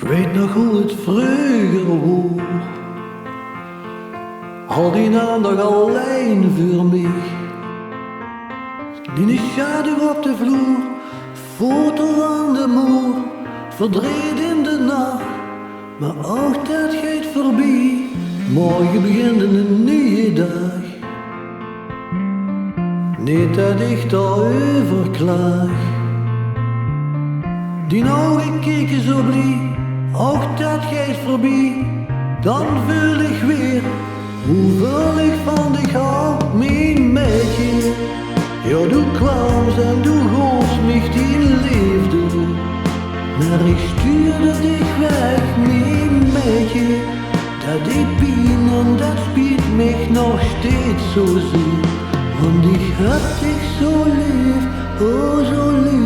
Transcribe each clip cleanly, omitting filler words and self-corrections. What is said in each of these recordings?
Ik weet nog hoe het vroeger was, al die aandacht alleen voor mij. Die schaduw op de vloer, foto aan de muur, verdreed in de nacht, maar ook dat gaat voorbij. Morgen begint een nieuwe dag, niet dat ik daarover klaag. Die ogen keken zo blij, ook dat gaat voorbij. Dan voel ik weer hoeveel ik van dich hou, mijn meisje. Ja, du kwams en du gafst mich die liefde, maar ik stuurde dich weg, mijn meisje. Dat deed pijn en dat spiet mich nog steeds zo zeer, want ik had dich zo lief, oh zo lief.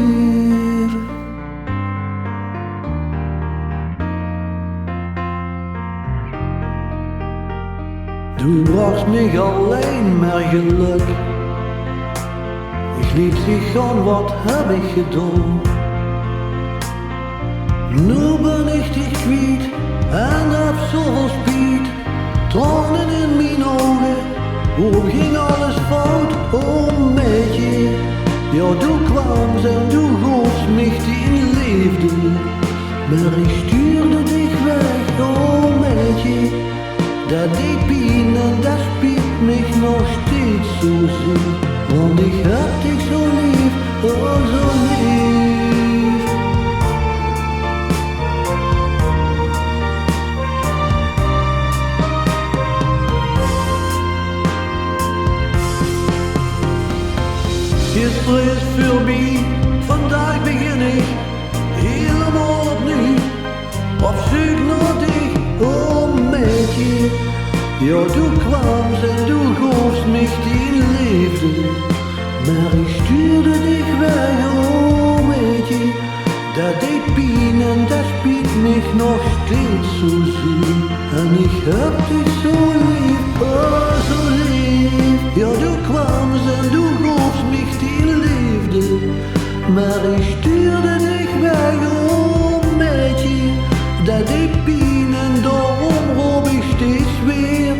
Du bracht mich alleen maar geluk. Ik liet zich gaan, wat heb ik gedaan? Nu ben ik dich kwijt en heb zoveel spijt. Tranen in mijn ogen, hoe ging alles fout, oh meisje. Ja, du kwams en du gafst mich die liefde, maar ik stuurde dich weg, oh meisje. Dat deed pijn en dat spiet mich nog steeds zo zeer, want ik had dich zo lief, oh zo lief. Gisteren is voorbij, vandaag begin ik helemaal opnieuw, op zoek naar dich, oh meisje. Ja, du kwams en du gafst mich die liefde, maar ik stuurde dich weg, oh meisje. Dat deed pijn en dat spiet mich nog steeds zo zeer, en ik heb dich zo lief, oh zo lief. Ja, du kwams en du gafst mich die liefde, maar ik stuurde dich weg, oh meisje. Dat deed pijn en daarom roep ik steeds weer.